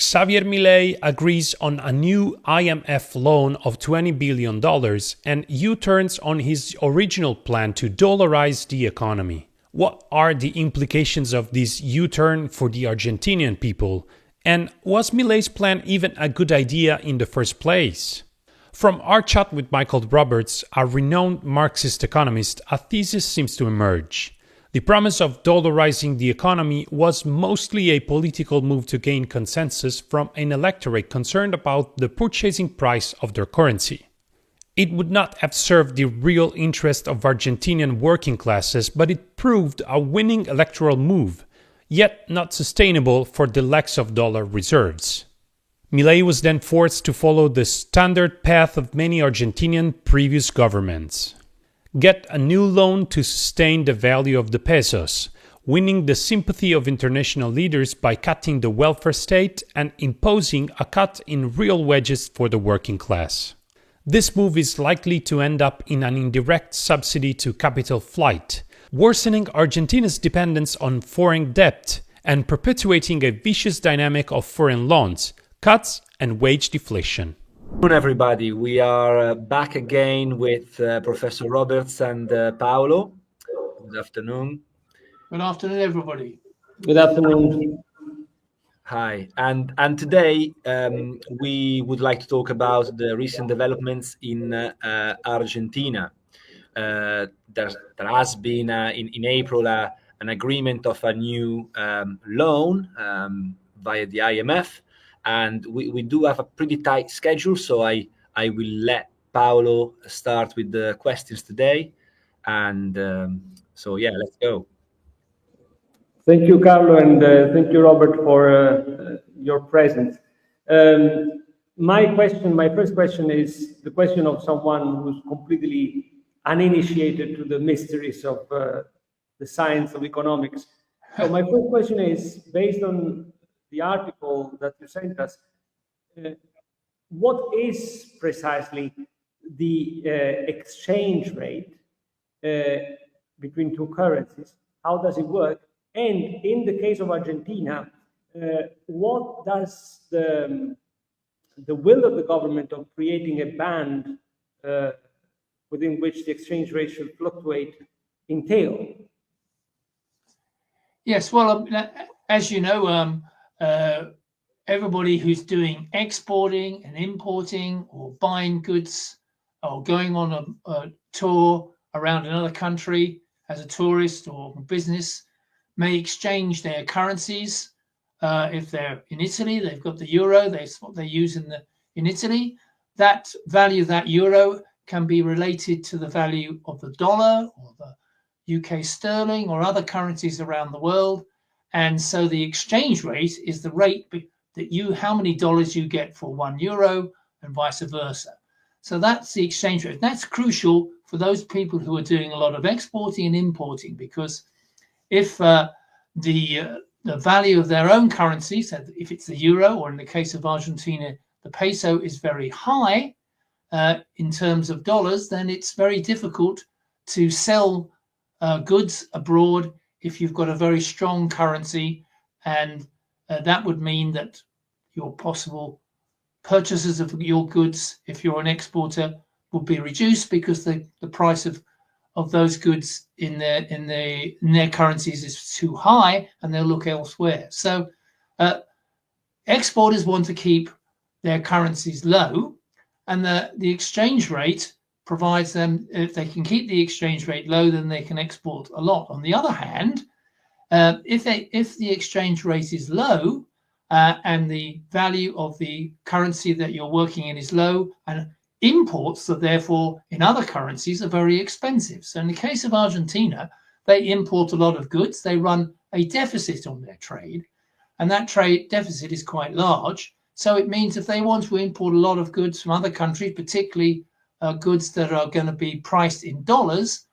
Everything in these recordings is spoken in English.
Xavier Milei agrees on a new IMF loan of $20 billion and U-turns on his original plan to dollarize the economy. What are the implications of this U-turn for the Argentinian people? And was Milei's plan even a good idea in the first place? From our chat with Michael Roberts, a renowned Marxist economist, a thesis seems to emerge. The promise of dollarizing the economy was mostly a political move to gain consensus from an electorate concerned about the purchasing price of their currency. It would not have served the real interest of Argentinian working classes, but it proved a winning electoral move, yet not sustainable for the lack of dollar reserves. Milei was then forced to follow the standard path of many Argentinian previous governments. Get a new loan to sustain the value of the pesos, winning the sympathy of international leaders by cutting the welfare state and imposing a cut in real wages for the working class. This move is likely to end up in an indirect subsidy to capital flight, worsening Argentina's dependence on foreign debt and perpetuating a vicious dynamic of foreign loans, cuts and wage deflation. Good afternoon, everybody. We are back again with Professor Roberts and Paolo. Good afternoon. Good afternoon, everybody. Good afternoon. Hi, and today we would like to talk about the recent developments in Argentina. There has been in April an agreement of a new loan via the IMF, and we do have a pretty tight schedule, so I will let Paolo start with the questions today, and so yeah, let's go. Thank you, Carlo, and thank you, Robert, for your presence. My first question is the question of someone who's completely uninitiated to the mysteries of the science of economics. So my first question is, based on the article that you sent us, what is precisely the exchange rate between two currencies? How does it work? And in the case of Argentina, what does the will of the government of creating a band within which the exchange rate should fluctuate entail? Yes, well, as you know, everybody who's doing exporting and importing or buying goods or going on a tour around another country as a tourist or business may exchange their currencies. If they're in Italy, they've got the euro. That's what they use in Italy. That value of that euro can be related to the value of the dollar or the UK sterling or other currencies around the world. And so the exchange rate is the rate that how many dollars you get for €1 and vice versa. So that's the exchange rate. That's crucial for those people who are doing a lot of exporting and importing, because if the value of their own currency, so if it's the euro, or in the case of Argentina, the peso is very high in terms of dollars, then it's very difficult to sell goods abroad if you've got a very strong currency, and that would mean that your possible purchases of your goods, if you're an exporter, would be reduced because the price of those goods in their currencies is too high, and they'll look elsewhere. So exporters want to keep their currencies low, and the exchange rate provides them, if they can keep the exchange rate low, then they can export a lot. On the other hand, if the exchange rate is low and the value of the currency that you're working in is low, and imports that therefore in other currencies are very expensive. So in the case of Argentina, they import a lot of goods. They run a deficit on their trade, and that trade deficit is quite large. So it means if they want to import a lot of goods from other countries, particularly goods that are going to be priced in dollars,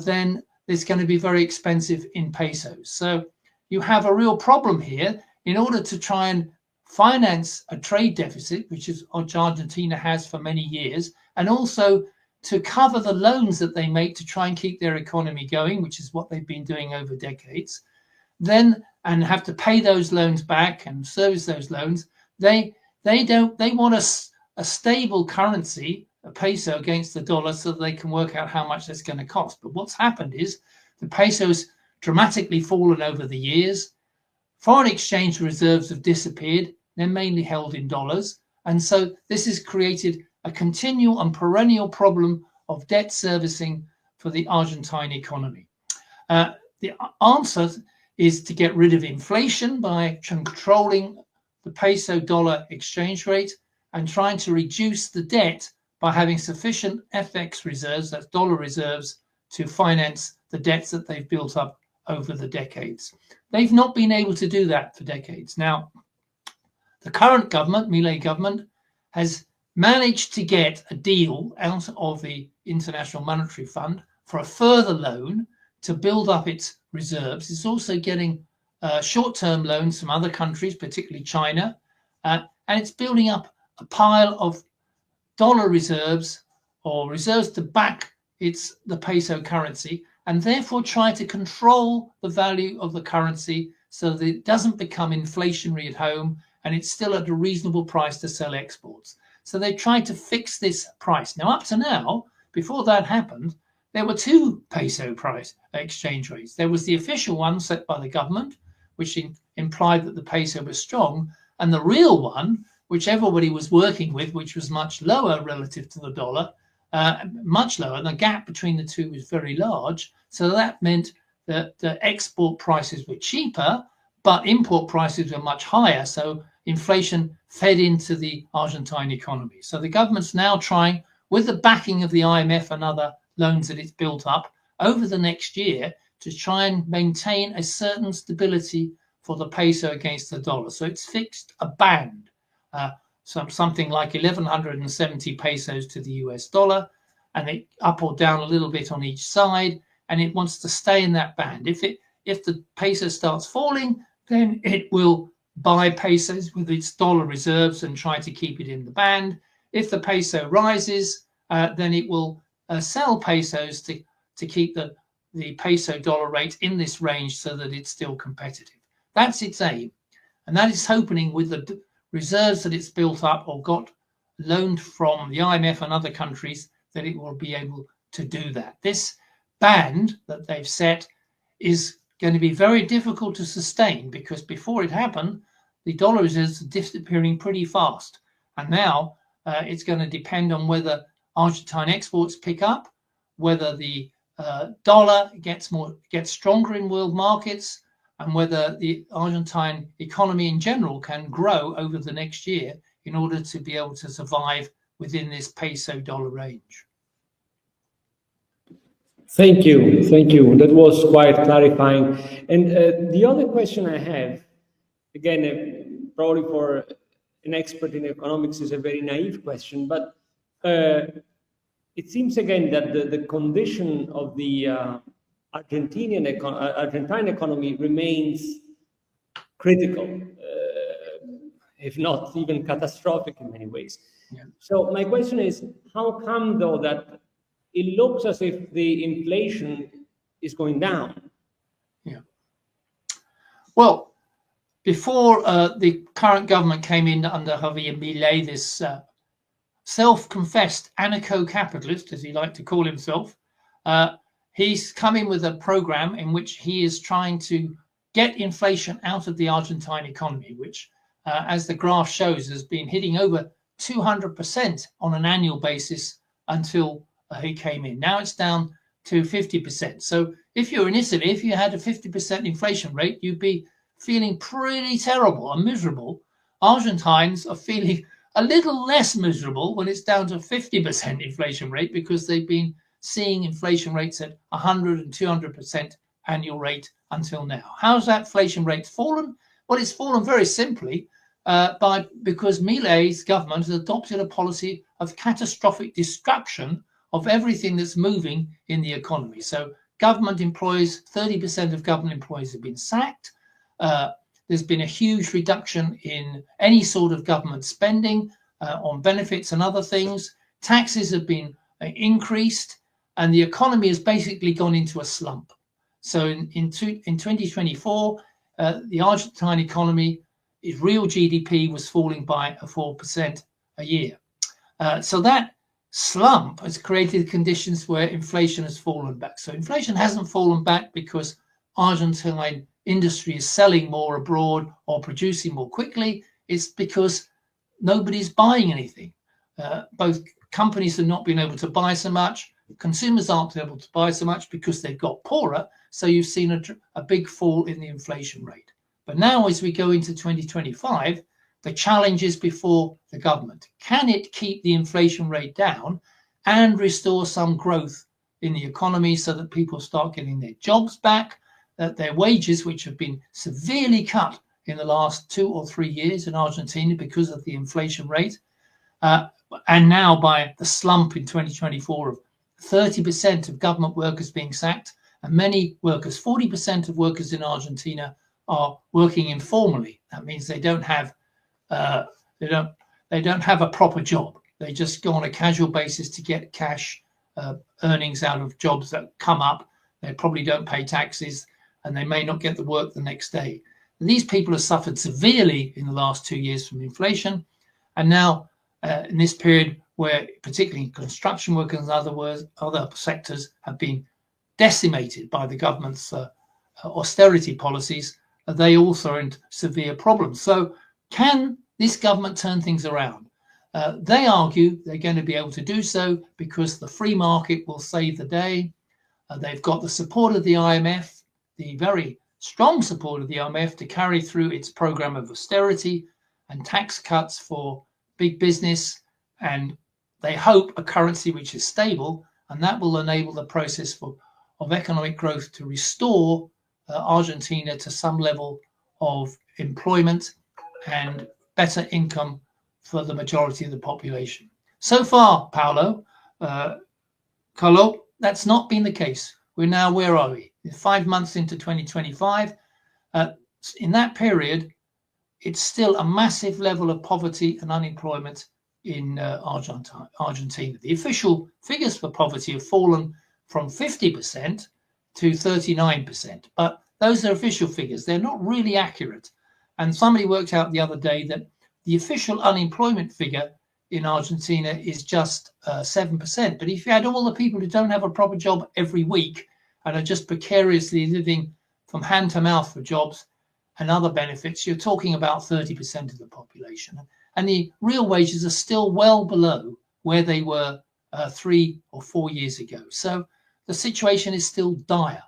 then it's going to be very expensive in pesos. So you have a real problem here. In order to try and finance a trade deficit, which Argentina has for many years, and also to cover the loans that they make to try and keep their economy going, which is what they've been doing over decades, and have to pay those loans back and service those loans, They want a stable currency, a peso against the dollar, so that they can work out how much that's going to cost. But what's happened is the peso's dramatically fallen over the years. Foreign exchange reserves have disappeared. They're mainly held in dollars. And so this has created a continual and perennial problem of debt servicing for the Argentine economy. The answer is to get rid of inflation by controlling the peso dollar exchange rate and trying to reduce the debt by having sufficient FX reserves, that's dollar reserves, to finance the debts that they've built up over the decades. They've not been able to do that for decades. Now, the current government, Milei government, has managed to get a deal out of the International Monetary Fund for a further loan to build up its reserves. It's also getting short-term loans from other countries, particularly China, and it's building up a pile of dollar reserves or reserves to back the peso currency, and therefore try to control the value of the currency so that it doesn't become inflationary at home and it's still at a reasonable price to sell exports. So they tried to fix this price. Now, up to now, before that happened, there were two peso price exchange rates. There was the official one set by the government, which implied that the peso was strong, and the real one, which everybody was working with, which was much lower relative to the dollar, much lower, and the gap between the two was very large. So that meant that the export prices were cheaper, but import prices were much higher. So inflation fed into the Argentine economy. So the government's now trying, with the backing of the IMF and other loans that it's built up over the next year, to try and maintain a certain stability for the peso against the dollar. So it's fixed a band, something like 1,170 pesos to the US dollar, and it up or down a little bit on each side, and it wants to stay in that band. If the peso starts falling, then it will buy pesos with its dollar reserves and try to keep it in the band. If the peso rises, then it will sell pesos to keep the peso dollar rate in this range so that it's still competitive. That's its aim. And that is hoping with the reserves that it's built up or got loaned from the IMF and other countries that it will be able to do that. This band that they've set is going to be very difficult to sustain because before it happened, the dollar reserves are disappearing pretty fast. And now it's going to depend on whether Argentine exports pick up, whether the dollar gets stronger in world markets, and whether the Argentine economy in general can grow over the next year in order to be able to survive within this peso dollar range. Thank you. Thank you. That was quite clarifying. And the other question I have, again, probably for an expert in economics is a very naive question, but it seems again that the condition of the Argentine economy remains critical, if not even catastrophic in many ways. Yeah. So my question is, how come though that it looks as if the inflation is going down? Yeah. Well, before the current government came in under Javier Milei, this self-confessed anarcho-capitalist, as he liked to call himself, he's come in with a program in which he is trying to get inflation out of the Argentine economy, which, as the graph shows, has been hitting over 200% on an annual basis until he came in. Now it's down to 50%. So if you're in Italy, if you had a 50% inflation rate, you'd be feeling pretty terrible and miserable. Argentines are feeling a little less miserable when it's down to 50% inflation rate because they've been seeing inflation rates at 100 and 200% annual rate until now. How's that inflation rate fallen? Well, it's fallen very simply because Milei's government has adopted a policy of catastrophic destruction of everything that's moving in the economy. So government employees, 30% of government employees have been sacked. There's been a huge reduction in any sort of government spending on benefits and other things. Taxes have been increased, and the economy has basically gone into a slump. So in 2024, the Argentine economy its real GDP was falling by 4% a year. So that slump has created conditions where inflation has fallen back. So inflation hasn't fallen back because Argentine industry is selling more abroad or producing more quickly. It's because nobody's buying anything. Both companies have not been able to buy so much. Consumers aren't able to buy so much because they've got poorer. So you've seen a big fall in the inflation rate. But now, as we go into 2025, the challenge is before the government. Can it keep the inflation rate down and restore some growth in the economy so that people start getting their jobs back, that their wages, which have been severely cut in the last 2 or 3 years in Argentina because of the inflation rate, and now by the slump in 2024 of 30% of government workers being sacked, and many workers, 40% of workers in Argentina are working informally. That means they don't have a proper job. They just go on a casual basis to get cash earnings out of jobs that come up. They probably don't pay taxes, and they may not get the work the next day. And these people have suffered severely in the last 2 years from inflation, and now in this period where particularly construction workers and other sectors have been decimated by the government's austerity policies, they also are in severe problems. So can this government turn things around? They argue they're going to be able to do so because the free market will save the day. They've got the support of the IMF, the very strong support of the IMF to carry through its program of austerity and tax cuts for big business, and they hope a currency which is stable, and that will enable the process of economic growth to restore Argentina to some level of employment and better income for the majority of the population. So far, Carlo, that's not been the case. We're now, where are we? 5 months into 2025. In that period, it's still a massive level of poverty and unemployment in Argentina. The official figures for poverty have fallen from 50% to 39%, but those are official figures. They're not really accurate. And somebody worked out the other day that the official unemployment figure in Argentina is just 7%. But if you add all the people who don't have a proper job every week and are just precariously living from hand to mouth for jobs and other benefits, you're talking about 30% of the population. And the real wages are still well below where they were 3 or 4 years ago. So the situation is still dire.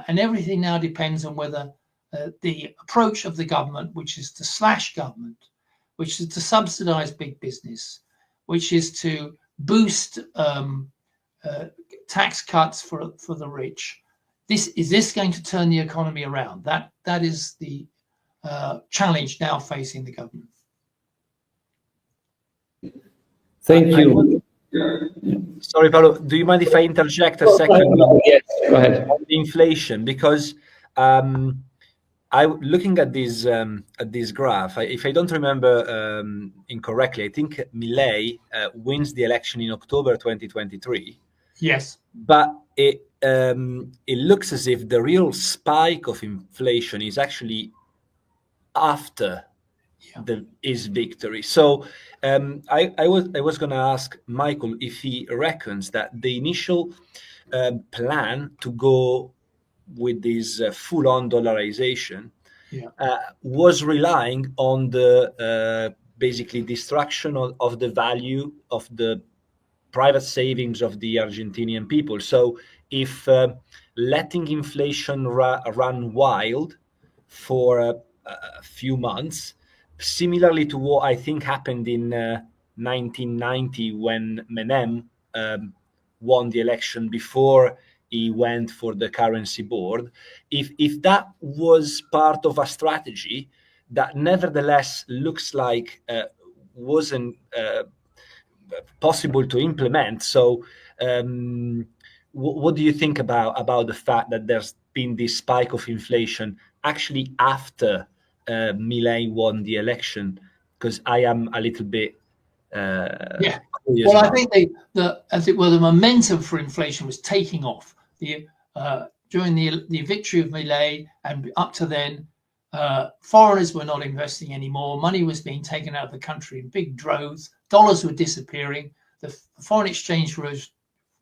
And everything now depends on whether the approach of the government, which is to slash government, which is to subsidize big business, which is to boost tax cuts for the rich. Is this going to turn the economy around? That is the challenge now facing the government. Thank you. Sorry, Paolo, do you mind if I interject a second? Yes, go ahead. On the inflation, because I looking at this graph, if I don't remember incorrectly, I think Milei wins the election in October 2023. Yes, but it looks as if the real spike of inflation is actually after his victory. So I was going to ask Michael if he reckons that the initial plan to go with this full-on dollarization was relying on the basically destruction of the value of the private savings of the Argentinian people. So if letting inflation run wild for a few months, similarly to what I think happened in 1990 when Menem won the election before he went for the currency board, if that was part of a strategy that nevertheless looks like wasn't possible to implement. So what do you think about the fact that there's been this spike of inflation actually after Milei won the election? Because I am a little bit curious. Well, I think as it were, the momentum for inflation was taking off during the victory of Milei, and up to then, Foreigners were not investing anymore. Money was being taken out of the country in big droves. Dollars were disappearing. The foreign exchange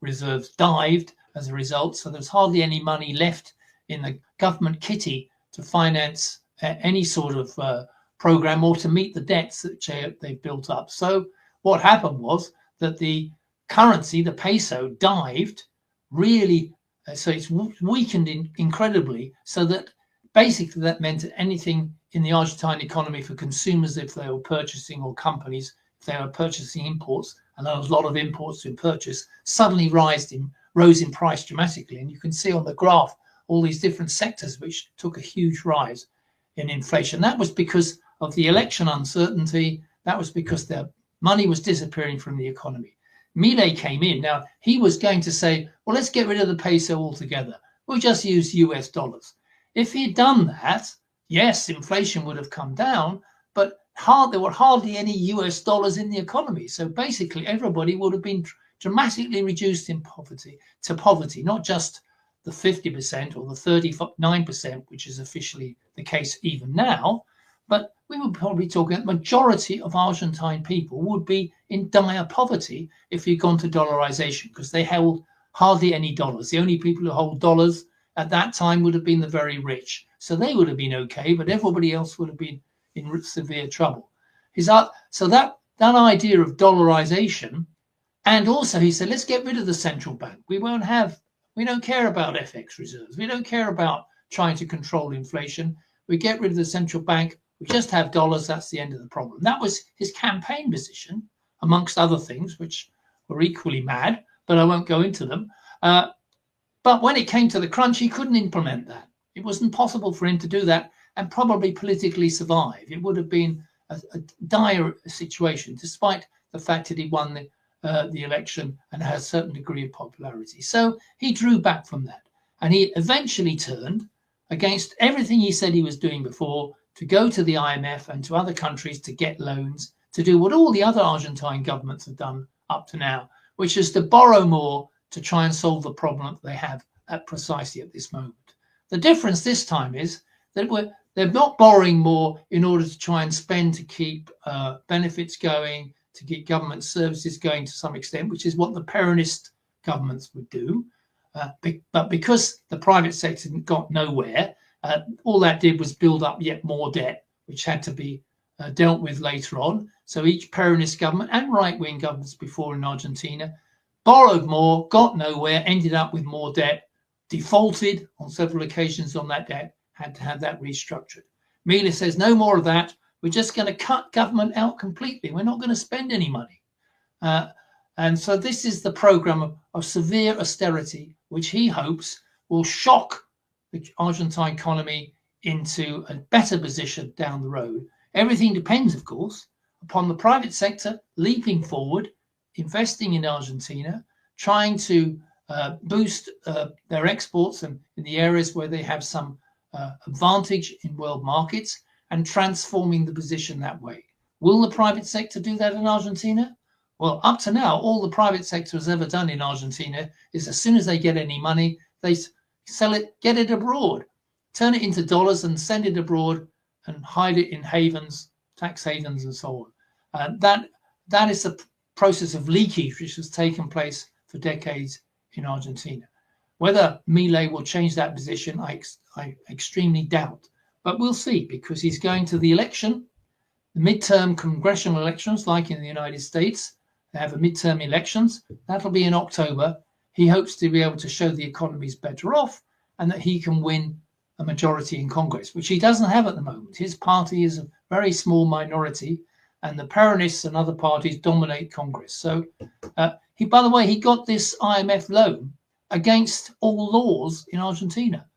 reserves dived as a result. So there's hardly any money left in the government kitty to finance any sort of program or to meet the debts that they've built up. So what happened was that the currency, the peso, dived really. So it's weakened incredibly, so that basically that meant that anything in the Argentine economy for consumers, if they were purchasing, or companies, if they were purchasing imports, and there was a lot of imports to purchase, suddenly rose in price dramatically. And you can see on the graph all these different sectors which took a huge rise in inflation. That was because of the election uncertainty. That was because the money was disappearing from the economy. Milei came in. Now, he was going to say, well, let's get rid of the peso altogether. We'll just use US dollars. If he'd done that, yes, inflation would have come down, but there were hardly any US dollars in the economy. So basically, everybody would have been dramatically reduced in poverty, not just the 50% or the 39%, which is officially the case even now, but we would probably talking the majority of Argentine people would be in dire poverty if you'd gone to dollarization, because they held hardly any dollars. The only people who hold dollars at that time would have been the very rich. So they would have been okay, but everybody else would have been in severe trouble. So that idea of dollarization, and also he said, let's get rid of the central bank. We don't care about FX reserves. We don't care about trying to control inflation. We get rid of the central bank. We just have dollars. That's the end of the problem. That was his campaign position, amongst other things, which were equally mad, but I won't go into them. But when it came to the crunch, he couldn't implement that. It wasn't possible for him to do that and probably politically survive. It would have been a dire situation, despite the fact that he won the election and had a certain degree of popularity. So he drew back from that. And he eventually turned against everything he said he was doing before to go to the IMF and to other countries to get loans, to do what all the other Argentine governments have done up to now, which is to borrow more to try and solve the problem that they have precisely at this moment. The difference this time is that they're not borrowing more in order to try and spend to keep benefits going, to keep government services going to some extent, which is what the Peronist governments would do. But because the private sector got nowhere, all that did was build up yet more debt, which had to be dealt with later on. So each Peronist government and right-wing governments before in Argentina borrowed more, got nowhere, ended up with more debt, defaulted on several occasions on that debt, had to have that restructured. Mille says, no more of that. We're just going to cut government out completely. We're not going to spend any money. And so this is the program of severe austerity, which he hopes will shock the Argentine economy into a better position down the road. Everything depends, of course, upon the private sector leaping forward, investing in Argentina, trying to boost their exports and in the areas where they have some advantage in world markets, and transforming the position that way. Will the private sector do that in Argentina? Well, up to now, all the private sector has ever done in Argentina is as soon as they get any money, they sell it, get it abroad, turn it into dollars and send it abroad and hide it in havens, tax havens and so on. That is the process of leakage which has taken place for decades in Argentina. Whether Milei will change that position, I extremely doubt. But we'll see, because he's going to the election, the midterm congressional elections, like in the United States. They have a midterm elections. That'll be in October. He hopes to be able to show the economy's better off and that he can win a majority in Congress, which he doesn't have at the moment. His party is a very small minority, and the Peronists and other parties dominate Congress. So by the way, he got this IMF loan against all laws in Argentina.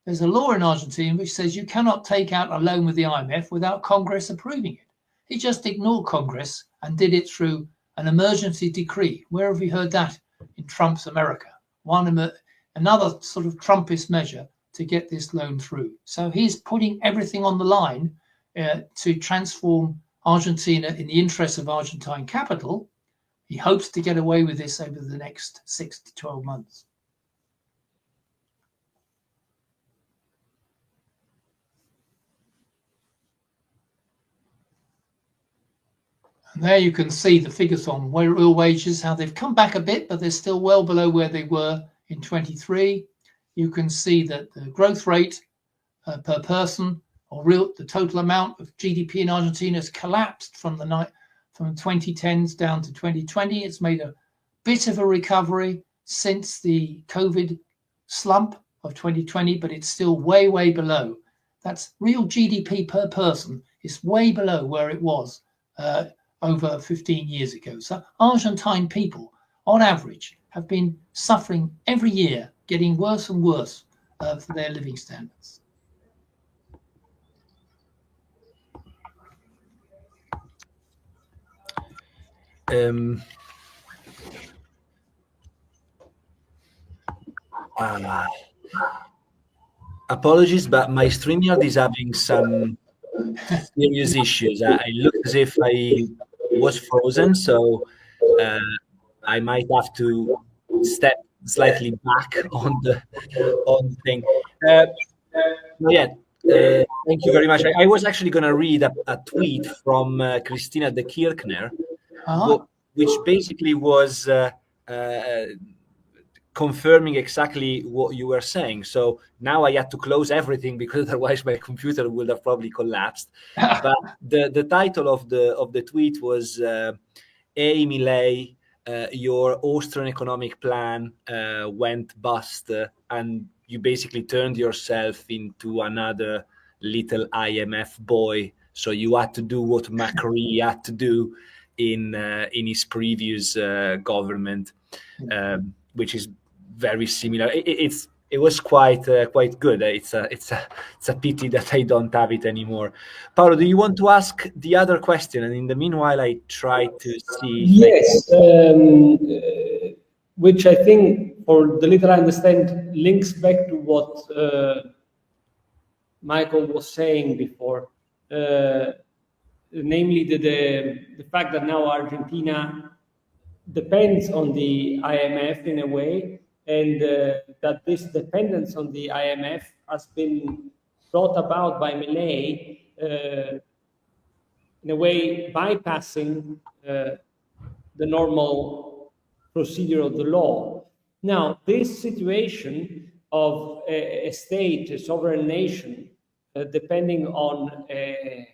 There's a law in Argentina which says you cannot take out a loan with the IMF without Congress approving it. He just ignored Congress and did it through an emergency decree. Where have we heard that in Trump's America? Another sort of Trumpist measure to get this loan through. So he's putting everything on the line to transform Argentina in the interest of Argentine capital. He hopes to get away with this over the next 6 to 12 months. And there you can see the figures on real wages, how they've come back a bit, but they're still well below where they were in 23. You can see that the growth rate per person, or the total amount of GDP in Argentina has collapsed from 2010s down to 2020. It's made a bit of a recovery since the COVID slump of 2020, but it's still way, way below. That's real GDP per person. It's way below where it was over 15 years ago. So Argentine people, on average, have been suffering every year, getting worse and worse for their living standards. Apologies, but my StreamYard is having some serious issues. I look as if I was frozen, so I might have to step slightly back on the thing. Yeah, thank you very much. I was actually going to read a tweet from Christina de Kirchner, which basically was confirming exactly what you were saying. So now I had to close everything because otherwise my computer would have probably collapsed. But the title of the tweet was "Hey Milei, your Austrian economic plan went bust, and you basically turned yourself into another little IMF boy. So you had to do what Macri had to do in his previous government, which is very similar. It was quite good. It's a pity that I don't have it anymore. Paolo, do you want to ask the other question? And in the meanwhile, I try to see. Yes, which I think, for the little I understand, links back to what Michael was saying before, namely the fact that now Argentina depends on the IMF in a way, and that this dependence on the IMF has been brought about by Milei, in a way bypassing the normal procedure of the law. Now, this situation of a state, a sovereign nation, depending on a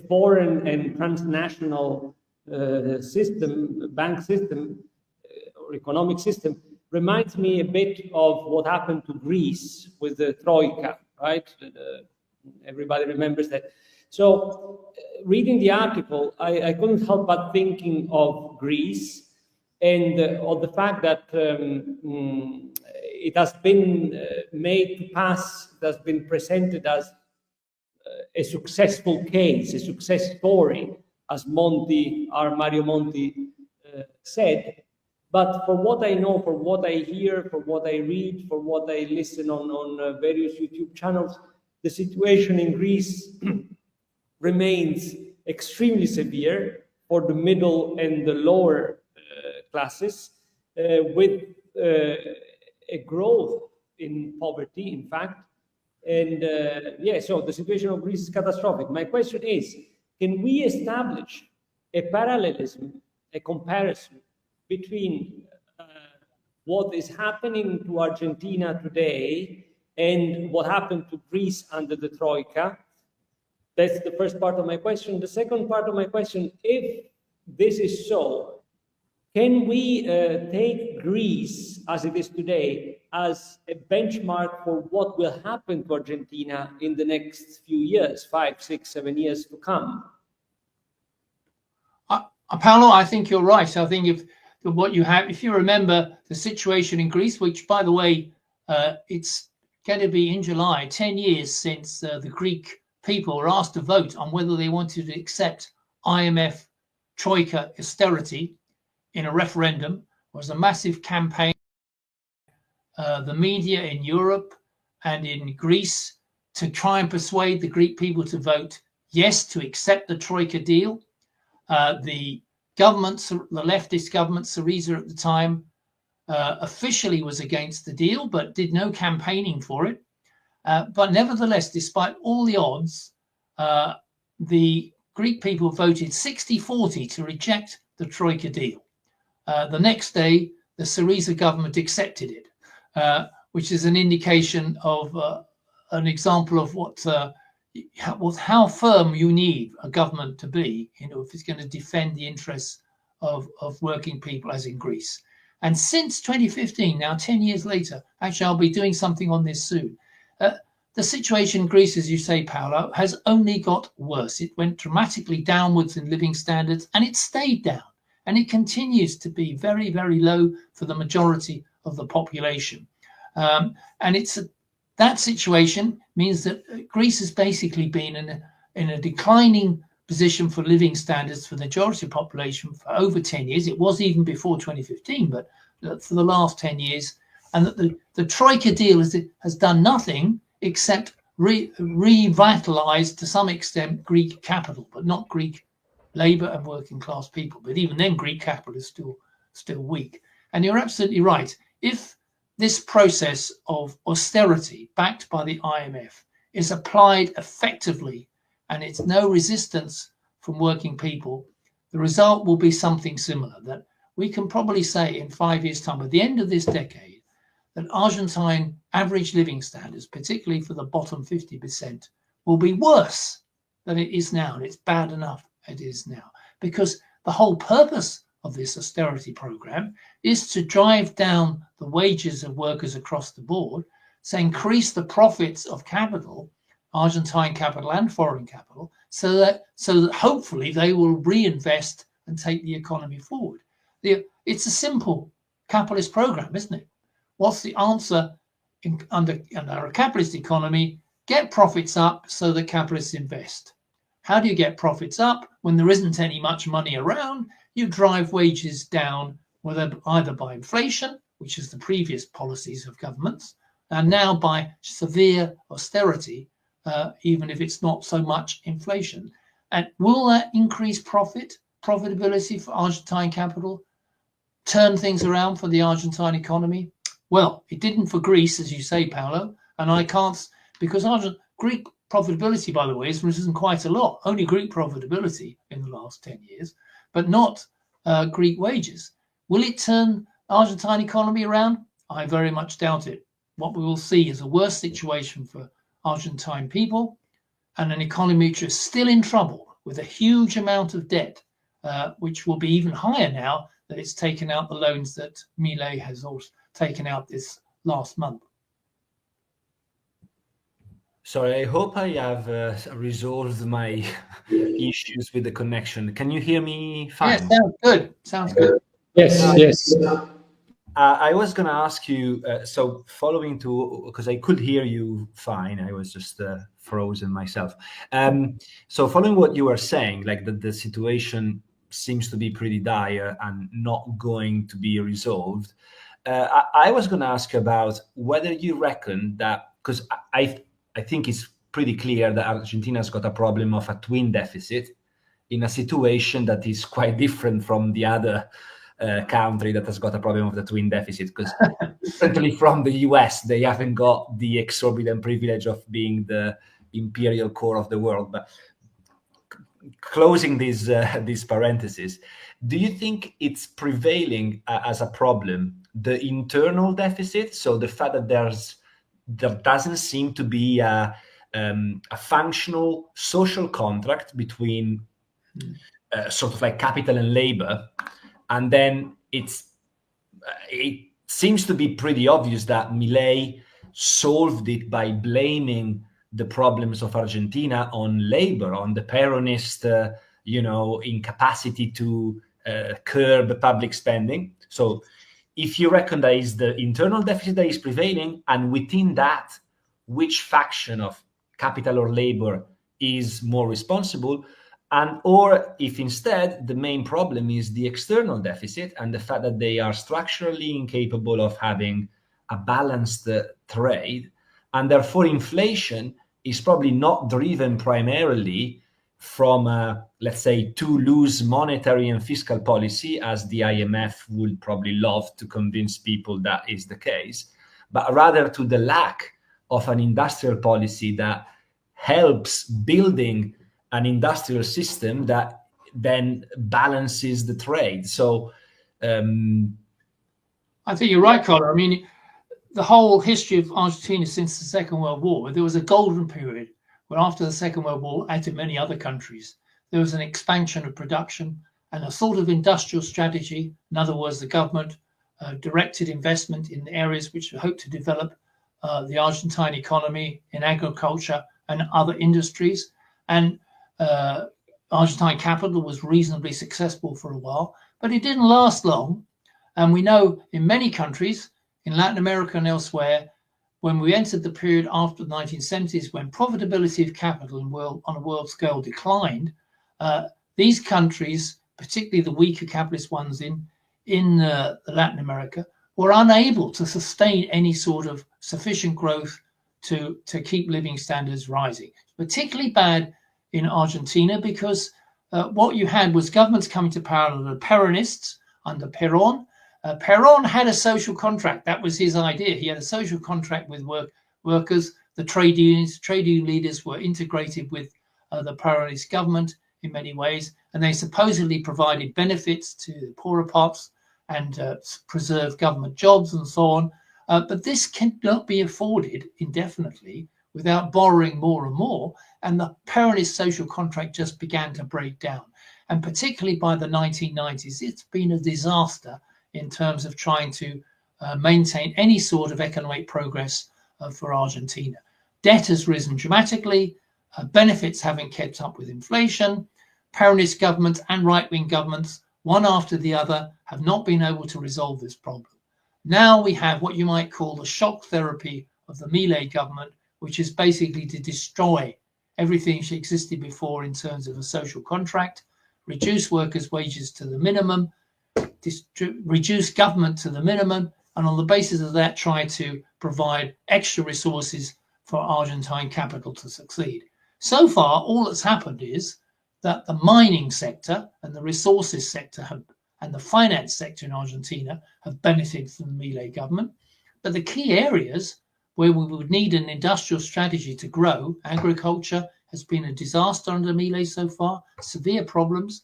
foreign and transnational system, bank system, or economic system, reminds me a bit of what happened to Greece with the Troika, right? Everybody remembers that. So reading the article, I couldn't help but thinking of Greece and of the fact that it has been made to pass, it has been presented as a successful case, a success story, as Mario Monti said. But for what I know, for what I hear, for what I read, for what I listen on various YouTube channels, the situation in Greece remains extremely severe for the middle and the lower classes, with a growth in poverty, in fact. And so the situation of Greece is catastrophic. My question is, can we establish a parallelism, a comparison between what is happening to Argentina today and what happened to Greece under the Troika? That's the first part of my question. The second part of my question, if this is so, can we take Greece as it is today as a benchmark for what will happen to Argentina in the next few years, 5, 6, 7 years to come? Paolo, I think you're right. I think if you remember the situation in Greece, which, by the way, it's going to be in July, 10 years since the Greek people were asked to vote on whether they wanted to accept IMF Troika austerity in a referendum. It was a massive campaign. The media in Europe and in Greece to try and persuade the Greek people to vote yes to accept the Troika deal. The leftist government, Syriza at the time, officially was against the deal, but did no campaigning for it. But nevertheless, despite all the odds, the Greek people voted 60-40 to reject the Troika deal. The next day, the Syriza government accepted it, which is an indication of an example of how firm you need a government to be, if it's going to defend the interests of working people, as in Greece. And since 2015, now 10 years later, actually I'll be doing something on this soon. The situation in Greece, as you say, Paolo, has only got worse. It went dramatically downwards in living standards, and it stayed down. And it continues to be very, very low for the majority of the population. And that situation means that Greece has basically been in a declining position for living standards for the majority of the population for over 10 years. It was even before 2015, but for the last 10 years. And that the Troika deal has done nothing except revitalize to some extent Greek capital, but not Greek labor and working class people. But even then, Greek capital is still weak. And you're absolutely right. If this process of austerity backed by the IMF is applied effectively and it's no resistance from working people, the result will be something similar, that we can probably say in 5 years' time, at the end of this decade, that Argentine average living standards, particularly for the bottom 50%, will be worse than it is now. And it's bad enough it is now, because the whole purpose of this austerity program is to drive down the wages of workers across the board, so increase the profits of capital, Argentine capital and foreign capital, so that hopefully they will reinvest and take the economy forward. It's a simple capitalist program, isn't it? What's the answer under a capitalist economy? Get profits up so that capitalists invest. How do you get profits up when there isn't any much money around? You drive wages down, either by inflation, which is the previous policies of governments, and now by severe austerity, even if it's not so much inflation. And will that increase profitability for Argentine capital, turn things around for the Argentine economy? Well, it didn't for Greece, as you say, Paolo, and I can't, because Greek profitability, by the way, has risen quite a lot. Only Greek profitability in the last 10 years, but not Greek wages. Will it turn Argentine economy around? I very much doubt it. What we will see is a worse situation for Argentine people and an economy which is still in trouble with a huge amount of debt, which will be even higher now that it's taken out the loans that Milei has also taken out this last month. Sorry, I hope I have resolved my issues with the connection. Can you hear me fine? Yeah, sounds good. Sounds good. Yes. I was going to ask you, so following because I could hear you fine, I was just frozen myself. So following what you were saying, like the situation seems to be pretty dire and not going to be resolved. I was going to ask about whether you reckon that, because I think it's pretty clear that Argentina's got a problem of a twin deficit in a situation that is quite different from the other country that has got a problem of the twin deficit, because differently from the US, they haven't got the exorbitant privilege of being the imperial core of the world. But closing these parentheses, do you think it's prevailing as a problem, the internal deficit? So the fact that there doesn't seem to be a functional social contract between sort of like capital and labor, and then it seems to be pretty obvious that Milei solved it by blaming the problems of Argentina on labor, on the Peronist, incapacity to curb public spending. So if you reckon that is the internal deficit that is prevailing, and within that, which faction of capital or labor is more responsible, or if instead the main problem is the external deficit and the fact that they are structurally incapable of having a balanced trade, and therefore inflation is probably not driven primarily from, let's say, too loose monetary and fiscal policy, as the IMF would probably love to convince people that is the case, but rather to the lack of an industrial policy that helps building an industrial system that then balances the trade. So I think you're right, Carlo. I mean, the whole history of Argentina since the Second World War, there was a golden period where after the Second World War, as in many other countries, there was an expansion of production and a sort of industrial strategy. In other words, the government directed investment in areas which hoped to develop the Argentine economy in agriculture and other industries. And Argentine capital was reasonably successful for a while, but it didn't last long. And we know in many countries, in Latin America and elsewhere, when we entered the period after the 1970s, when profitability of capital on a world scale declined, these countries, particularly the weaker capitalist ones in Latin America, were unable to sustain any sort of sufficient growth to keep living standards rising. Particularly bad in Argentina because what you had was governments coming to power under the Peronists, under Perón. Perón had a social contract. That was his idea. He had a social contract with workers. The trade union leaders were integrated with the Peronist government in many ways, and they supposedly provided benefits to the poorer parts and preserved government jobs and so on. But this cannot be afforded indefinitely without borrowing more and more. And the Peronist social contract just began to break down. And particularly by the 1990s, it's been a disaster in terms of trying to maintain any sort of economic progress for Argentina. Debt has risen dramatically, benefits haven't kept up with inflation. Peronist governments and right-wing governments, one after the other, have not been able to resolve this problem. Now we have what you might call the shock therapy of the Milei government, which is basically to destroy everything that existed before in terms of a social contract, reduce workers' wages to the minimum, reduce government to the minimum, and on the basis of that, try to provide extra resources for Argentine capital to succeed. So far, all that's happened is that the mining sector and the resources sector and the finance sector in Argentina have benefited from the Milei government. But the key areas where we would need an industrial strategy to grow, agriculture has been a disaster under Milei so far, severe problems,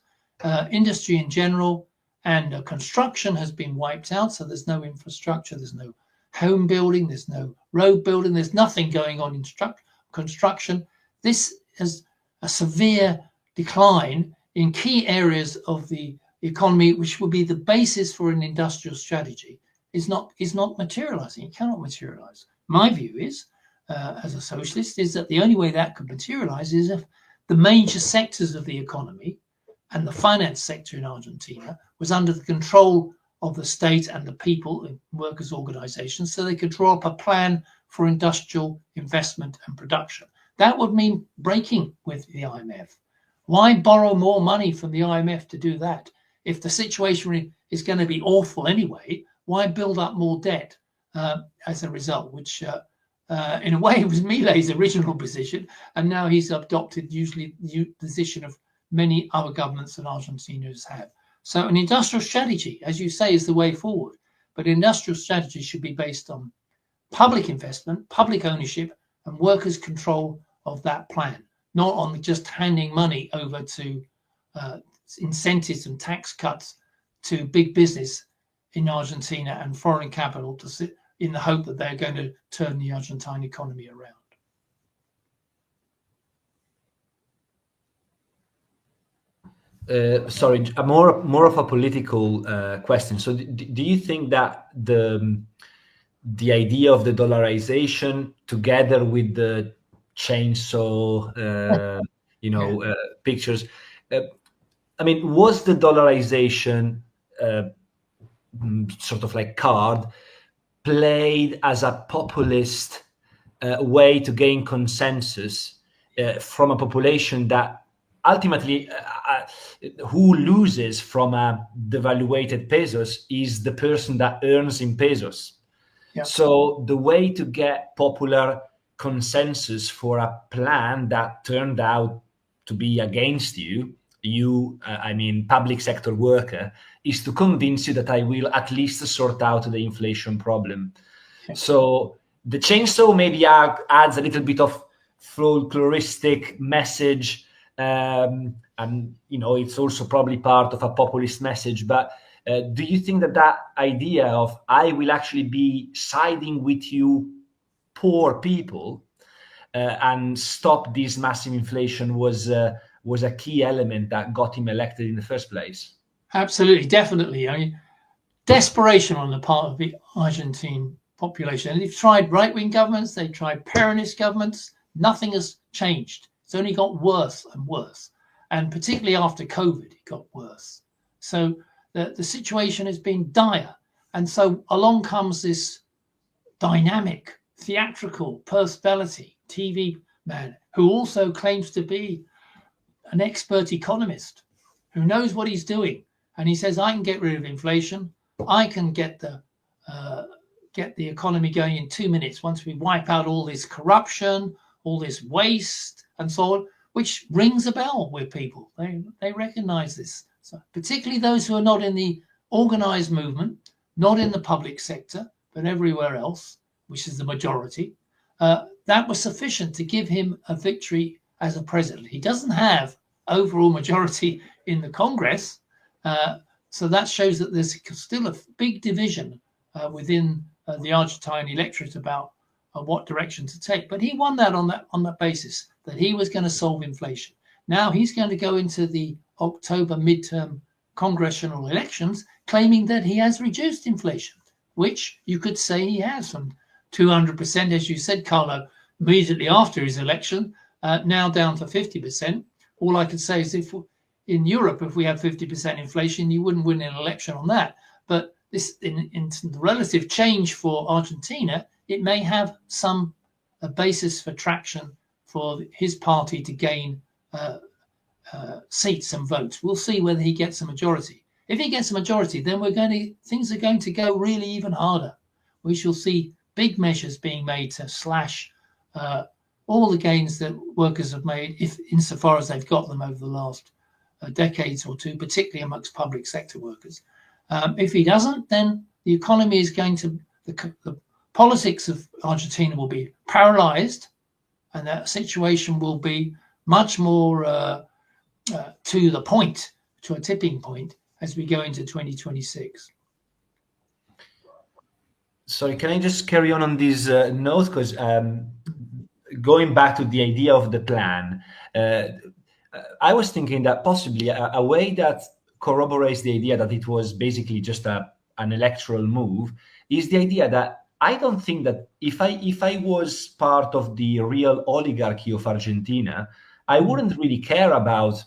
industry in general, and construction has been wiped out. So there's no infrastructure, there's no home building, there's no road building, there's nothing going on in construction. This is a severe decline in key areas of the economy, which would be the basis for an industrial strategy, is not materializing. It cannot materialize. My view is, as a socialist, is that the only way that could materialize is if the major sectors of the economy and the finance sector in Argentina was under the control of the state and the people, workers' organizations, so they could draw up a plan for industrial investment and production. That would mean breaking with the IMF. Why borrow more money from the IMF to do that? If the situation is going to be awful anyway, why build up more debt as a result, which in a way was Milei's original position, and now he's adopted usually the position of many other governments that Argentina have. So an industrial strategy, as you say, is the way forward. But industrial strategy should be based on public investment, public ownership, and workers' control of that plan, not on just handing money over to incentives and tax cuts to big business in Argentina and foreign capital to sit in the hope that they're going to turn the Argentine economy around. Sorry, more of a political question. So, do you think that the idea of the dollarization, together with the chainsaw, pictures, I mean, was the dollarization sort of like card played as a populist way to gain consensus from a population that ultimately who loses from a devaluated pesos is the person that earns in pesos. Yeah. So the way to get popular consensus for a plan that turned out to be against you, public sector worker, is to convince you that I will at least sort out the inflation problem. Okay. So the chainsaw maybe adds a little bit of folkloristic message and it's also probably part of a populist message. But do you think that idea of I will actually be siding with you, poor people, and stop this massive inflation was a key element that got him elected in the first place? Absolutely, definitely. I mean, desperation on the part of the Argentine population. And they've tried right-wing governments, they've tried Peronist governments. Nothing has changed. It's only got worse and worse. And particularly after COVID, it got worse. So the situation has been dire. And so along comes this dynamic, theatrical personality, TV man, who also claims to be an expert economist, who knows what he's doing. And he says, I can get rid of inflation. I can get the economy going in 2 minutes once we wipe out all this corruption, all this waste, and so on, which rings a bell with people. They recognize this. So particularly those who are not in the organized movement, not in the public sector, but everywhere else, which is the majority. That was sufficient to give him a victory as a president. He doesn't have overall majority in the Congress. So that shows that there's still a big division within the Argentine electorate about what direction to take. But he won that on that basis, that he was going to solve inflation. Now he's going to go into the October midterm congressional elections claiming that he has reduced inflation, which you could say he has from 200%, as you said, Carlo, immediately after his election, now down to 50%. All I could say is if in Europe, if we had 50% inflation, you wouldn't win an election on that. But this, in the relative change for Argentina, it may have some basis for traction for his party to gain seats and votes. We'll see whether he gets a majority. If he gets a majority, then things are going to go really even harder. We shall see big measures being made to slash all the gains that workers have made, insofar as they've got them over the last decades or two, particularly amongst public sector workers. If he doesn't, then the economy is going to, the politics of Argentina will be paralyzed, and that situation will be much more to the point, to a tipping point, as we go into 2026. Sorry, can I just carry on this note? Because going back to the idea of the plan, I was thinking that possibly a way that corroborates the idea that it was basically just an electoral move is the idea that I don't think that if I was part of the real oligarchy of Argentina, I wouldn't really care about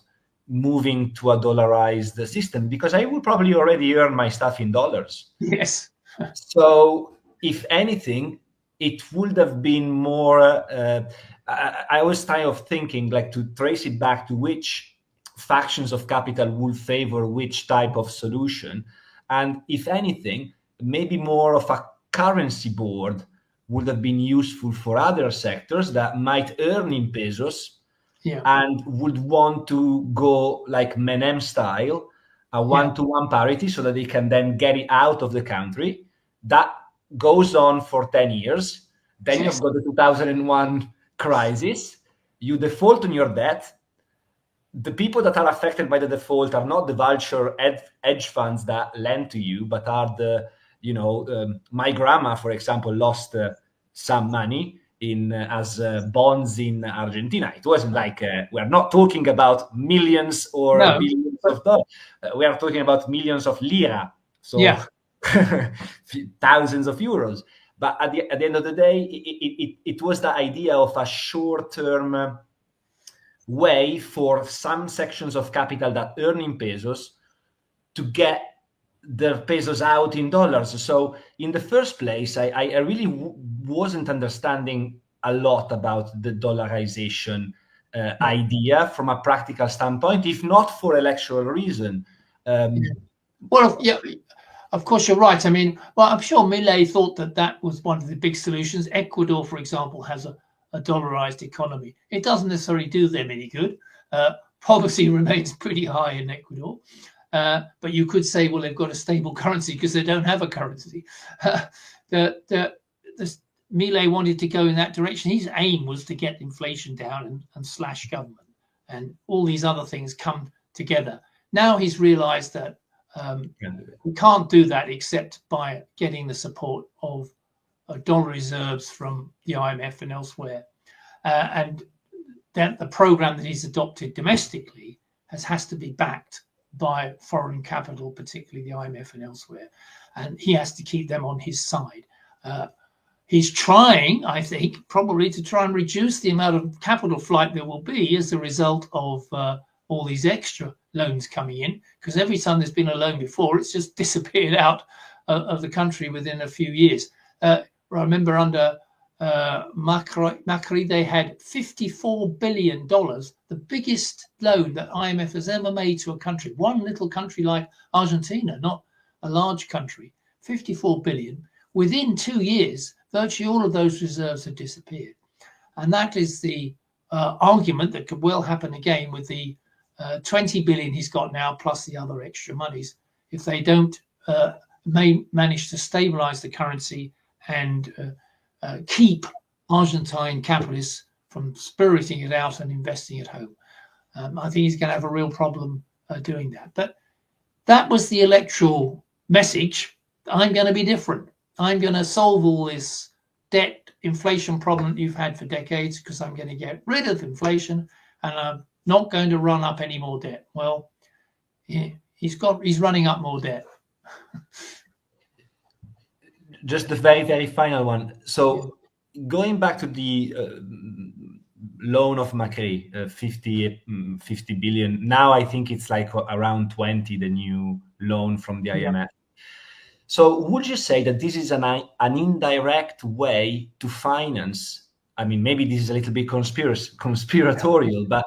moving to a dollarized system, because I would probably already earn my stuff in dollars. Yes. So if anything, it would have been more, I was kind of thinking like to trace it back to which factions of capital would favor which type of solution. And if anything, maybe more of a currency board would have been useful for other sectors that might earn in pesos, and would want to go like Menem style, a one-to-one parity, so that they can then get it out of the country. That goes on for 10 years. Then you've got the 2001 crisis. You default on your debt. The people that are affected by the default are not the vulture hedge funds that lend to you, but are the, my grandma, for example, lost some money as bonds in Argentina. It wasn't like, we're not talking about millions or billions of dollars. We are talking about millions of lira. So thousands of euros. But at the end of the day, it was the idea of a short-term way for some sections of capital that earn in pesos to get their pesos out in dollars. So in the first place, I really wasn't understanding a lot about the dollarization idea from a practical standpoint, if not for electoral reason. Well, yeah, of course, you're right. I mean, well, I'm sure Milei thought that was one of the big solutions. Ecuador, for example, has a dollarized economy. It doesn't necessarily do them any good. Poverty remains pretty high in Ecuador. But you could say, well, they've got a stable currency because they don't have a currency. Milei wanted to go in that direction. His aim was to get inflation down and slash government. and all these other things come together. Now he's realized that we can't do that except by getting the support of dollar reserves from the IMF and elsewhere. And that the program that he's adopted domestically has to be backed by foreign capital, particularly the IMF and elsewhere. And he has to keep them on his side. He's trying, I think, probably to try and reduce the amount of capital flight there will be as a result of all these extra loans coming in, because every time there's been a loan before, it's just disappeared out of the country within a few years. I remember under Macri, they had $54 billion, the biggest loan that IMF has ever made to a country. One little country like Argentina, not a large country, 54 billion. Within 2 years, virtually all of those reserves have disappeared. And that is the argument that could well happen again with the 20 billion he's got now, plus the other extra monies, if they don't manage to stabilize the currency and keep Argentine capitalists from spiriting it out and investing at home. I think he's going to have a real problem doing that. But that was the electoral message. I'm going to be different. I'm going to solve all this debt inflation problem that you've had for decades because I'm going to get rid of inflation and I'm not going to run up any more debt. Well, he's running up more debt. Just the very, very final one. So going back to the loan of Macri, 50 billion. Now I think it's like around 20, the new loan from the IMF. So would you say that this is an indirect way to finance? I mean, maybe this is a little bit conspiratorial, but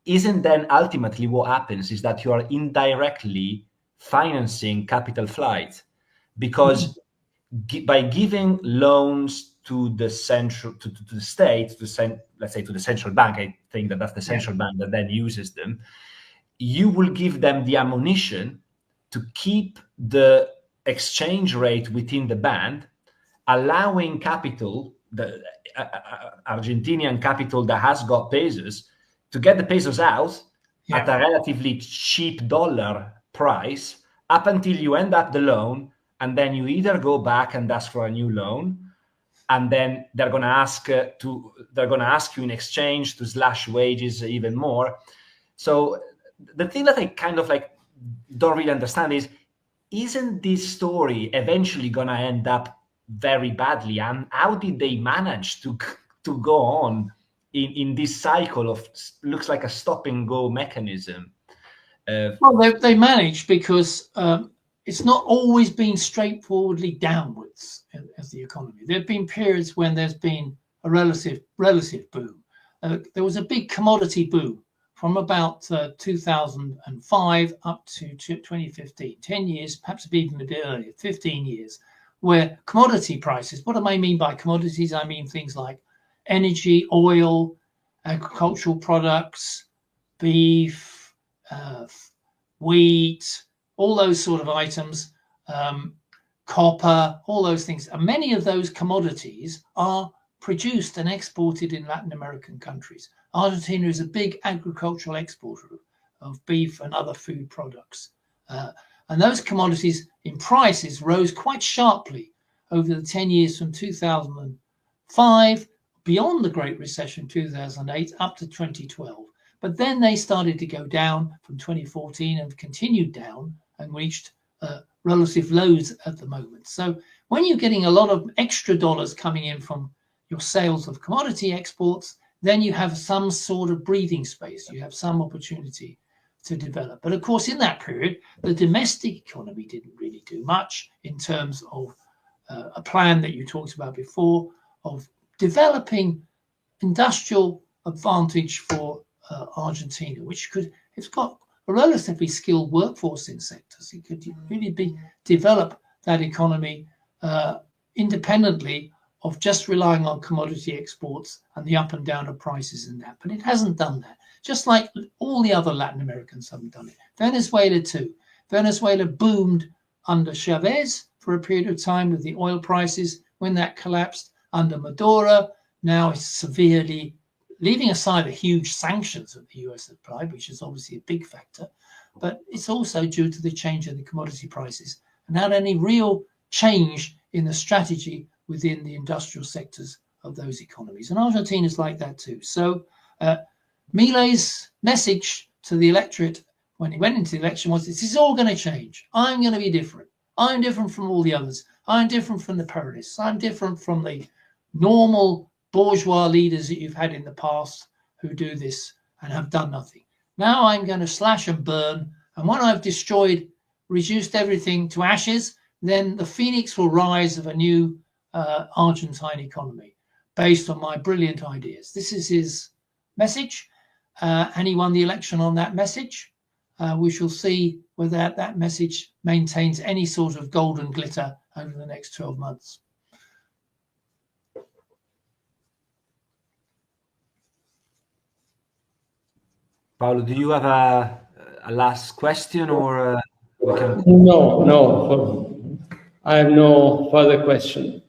isn't then ultimately what happens is that you are indirectly financing capital flight? Because by giving loans to the central, to the state, let's say to the central bank, I think that's the central bank that then uses them, you will give them the ammunition to keep the exchange rate within the band, allowing capital, the Argentinian capital that has got pesos, to get the pesos out at a relatively cheap dollar price up until you end up the loan, and then you either go back and ask for a new loan, and then they're going to ask you in exchange to slash wages even more. So the thing that I kind of like don't really understand is, isn't this story eventually going to end up very badly? And how did they manage to go on in this cycle of looks like a stop and go mechanism? Well, they managed because it's not always been straightforwardly downwards as the economy. There have been periods when there's been a relative boom. There was a big commodity boom from about 2005 up to 2015, 10 years, perhaps even a bit earlier, 15 years, where commodity prices, what do I mean by commodities? I mean things like energy, oil, agricultural products, beef, wheat, all those sort of items, copper, all those things. And many of those commodities are produced and exported in Latin American countries. Argentina is a big agricultural exporter of beef and other food products. And those commodities in prices rose quite sharply over the 10 years from 2005, beyond the Great Recession, 2008, up to 2012. But then they started to go down from 2014 and continued down and reached relative lows at the moment. So when you're getting a lot of extra dollars coming in from your sales of commodity exports, then you have some sort of breathing space. You have some opportunity to develop. But of course, in that period, the domestic economy didn't really do much in terms of a plan that you talked about before of developing industrial advantage for Argentina, it's got a relatively skilled workforce in sectors. It could really develop that economy independently of just relying on commodity exports and the up and down of prices and that. But it hasn't done that, just like all the other Latin Americans haven't done it. Venezuela too. Venezuela boomed under Chavez for a period of time with the oil prices. When that collapsed under Maduro, now it's severely leaving aside the huge sanctions that the US applied, which is obviously a big factor, but it's also due to the change in the commodity prices and not any real change in the strategy within the industrial sectors of those economies. And Argentina is like that too. So Milei's message to the electorate when he went into the election was, this is all going to change. I'm going to be different. I'm different from all the others. I'm different from the Peronists. I'm different from the normal bourgeois leaders that you've had in the past who do this and have done nothing. Now I'm going to slash and burn. And when I've destroyed, reduced everything to ashes, then the phoenix will rise of a new Argentine economy based on my brilliant ideas. This is his message. And he won the election on that message. We shall see whether that message maintains any sort of golden glitter over the next 12 months. Paolo, do you have a last question, or we can... No. I have no further question.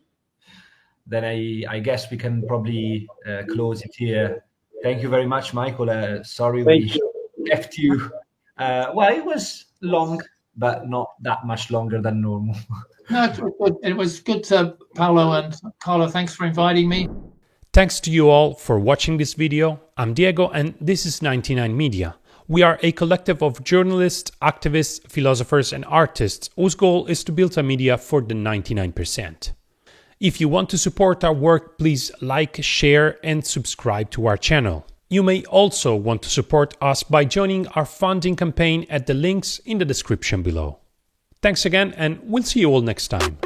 Then I guess we can probably close it here. Thank you very much, Michael. Sorry we left you. Well, it was long, but not that much longer than normal. No, it was good, Paolo and Carlo. Thanks for inviting me. Thanks to you all for watching this video. I'm Diego and this is 99 Media. We are a collective of journalists, activists, philosophers and artists whose goal is to build a media for the 99%. If you want to support our work, please like, share and subscribe to our channel. You may also want to support us by joining our funding campaign at the links in the description below. Thanks again and we'll see you all next time.